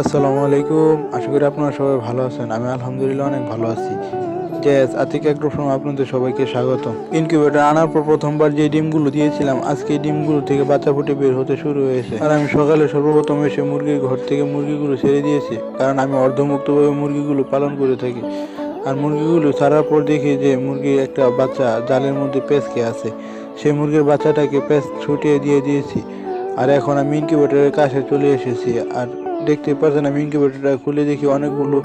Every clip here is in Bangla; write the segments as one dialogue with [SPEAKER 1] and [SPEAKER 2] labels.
[SPEAKER 1] আসসালামু আলাইকুম। আশা করি আপনারা সবাই ভালো আছেন। আমি আলহামদুলিল্লাহ অনেক ভালো আছি। গ্যাস আতিক অ্যাগ্রোফার্ম আপনাদের সবাইকে স্বাগতম। ইনকিউবেটর আনার পর প্রথমবার যে ডিমগুলো দিয়েছিলাম, আজকে এই ডিমগুলো থেকে বাচ্চা ফুটে বের হতে শুরু হয়েছে। আর আমি সকালে সর্বপ্রথম এসে মুরগির ঘর থেকে মুরগিগুলো ছেড়ে দিয়েছি, কারণ আমি অর্ধমুক্তভাবে মুরগিগুলো পালন করে থাকি। আর মুরগিগুলো ছাড়ার পর দেখি যে মুরগির একটা বাচ্চা জালের মধ্যে পেঁচকে আছে। সেই মুরগির বাচ্চাটাকে পেঁচ ছুটিয়ে দিয়ে দিয়েছি। আর এখন আমি ইনকিউবেটরের কাছে চলে এসেছি। আর দেখতে পাচ্ছেন, আমি ইনকিউবেটরটা খুলে দেখি অনেকগুলো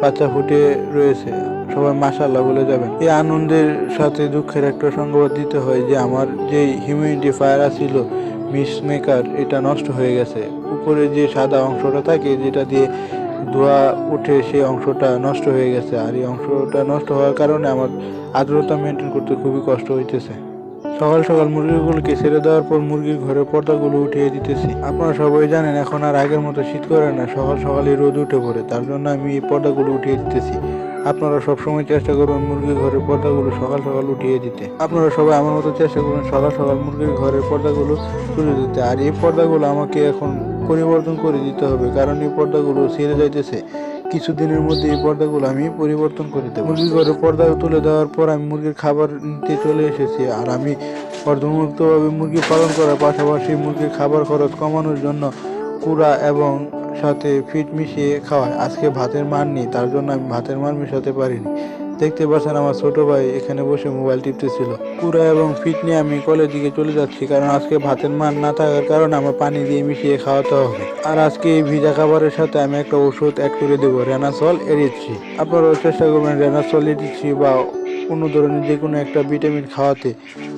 [SPEAKER 1] বাচ্চা ফুটে রয়েছে। সবাই মাশাআল্লাহ বলে যাবেন। এই আনন্দের সাথে দুঃখের একটা সংবাদ দিতে হয় যে আমার যে হিউমিডিফায়ার ছিল মিস মেকার, এটা নষ্ট হয়ে গেছে। উপরে যে সাদা অংশটা থাকে যেটা দিয়ে ধোঁয়া উঠে, সেই অংশটা নষ্ট হয়ে গেছে। আর এই অংশটা নষ্ট হওয়ার কারণে আমার আর্দ্রতা মেনটেন করতে খুবই কষ্ট হইতেছে। সকাল সকাল মুরগিগুলোকে ছেড়ে দেওয়ার পর মুরগির ঘরের পর্দাগুলো উঠিয়ে দিতেছি। আপনারা সবাই জানেন এখন আর আগের মতো শীত করে না, সকাল সকালে রোদ উঠে পড়ে। তার জন্য আমি এই পর্দাগুলো উঠিয়ে দিতেছি। আপনারা সবসময় চেষ্টা করুন মুরগির ঘরের পর্দাগুলো সকাল সকাল উঠিয়ে দিতে। আপনারা সবাই আমার মতো চেষ্টা করুন সকাল সকাল মুরগির ঘরের পর্দাগুলো তুলে দিতে। আর এই পর্দাগুলো আমাকে এখন পরিবর্তন করে দিতে হবে, কারণ এই পর্দাগুলো ছিঁড়ে যাইতেছে। কিছুদিনের মধ্যে এই পর্দাগুলো আমি পরিবর্তন করে দেবো। মুরগির ঘরের পর্দা তুলে দেওয়ার পর আমি মুরগির খাবার নিতে চলে এসেছি। আর আমি অর্ধমুক্তভাবে মুরগি পালন করার পাশাপাশি মুরগির খাবার খরচ কমানোর জন্য কুড়া এবং সাথে ফিট মিশিয়ে খাওয়াই। আজকে ভাতের মান নেই, তার জন্য আমি ভাতের মান মিশাতে পারিনি। দেখতে পাচ্ছেন আমার ছোট ভাই এখানে বসে মোবাইল টিপতেছিল। কুড়া এবং ফিট নিয়ে আমি কলের দিকে চলে যাচ্ছি, কারণ আজকে ভাতের মান না থাকার কারণে আমার পানি দিয়ে মিশিয়ে খাওয়াতে হবে। আর আজকে এই ভিজা খাবারের সাথে আমি একটা ওষুধ অ্যাড করে দেবো, রেনাসল এরিথ্রি। আপনারাও চেষ্টা করবেন রেনাসল এরিথ্রি বা কোনো ধরনের যে কোনো একটা ভিটামিন খাওয়াতে।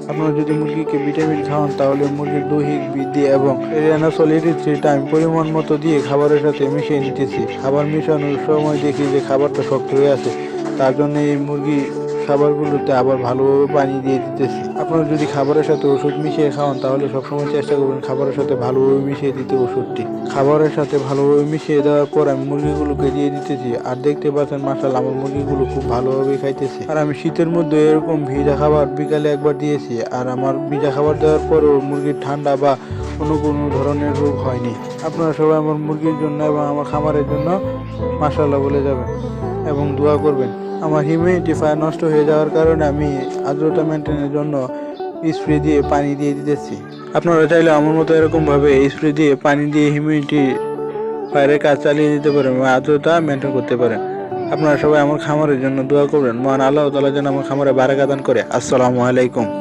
[SPEAKER 1] আপনারা যদি মুরগিকে ভিটামিন খাওয়ান তাহলে মুরগির দৈহিক বৃদ্ধি এবং রেনাসল এরিথ্রিটা আমি পরিমাণ মতো দিয়ে খাবারের সাথে মিশিয়ে নিতেছি। খাবার মিশানোর সময় দেখি যে খাবারটা শক্ত হয়ে আছে, তার জন্য এই মুরগি খাবারগুলোতে আবার ভালোভাবে পানি দিয়ে দিতেছি। আপনারা যদি খাবারের সাথে ওষুধ মিশিয়ে খাওয়ান তাহলে সবসময় চেষ্টা করবেন খাবারের সাথে ভালোভাবে মিশিয়ে দিতে ওষুধটি। খাবারের সাথে ভালোভাবে মিশিয়ে দেওয়ার পর আমি মুরগিগুলোকে দিয়ে দিতেছি। আর দেখতে পাচ্ছেন মাশাআল্লাহ আমার মুরগিগুলো খুব ভালোভাবে খাইতেছে। আর আমি শীতের মধ্যে এরকম ভিজা খাবার বিকালে একবার দিয়েছি। আর আমার ভিজা খাবার দেওয়ার পরেও মুরগির ঠান্ডা বা কোনো ধরনের রোগ হয়নি। আপনারা সবাই আমার মুরগির জন্য এবং আমার খামারের জন্য মাশাআল্লাহ বলে যাবেন এবং দোয়া করবেন। আমার হিউমিডিফায়ার নষ্ট হয়ে যাওয়ার কারণে আমি আর্দ্রতা মেনটেনের জন্য স্প্রে দিয়ে পানি দিয়ে দিতেছি। আপনারা চাইলে আমার মতো এরকমভাবে স্প্রে দিয়ে পানি দিয়ে হিউমিডিফায়ারের কাজ চালিয়ে দিতে পারেন এবং আর্দ্রতা মেনটেন করতে পারেন। আপনারা সবাই আমার খামারের জন্য দোয়া করবেন। মহান আল্লাহ তাআলা যেন আমার খামারে বারাকা দান করে। আসসালামু আলাইকুম।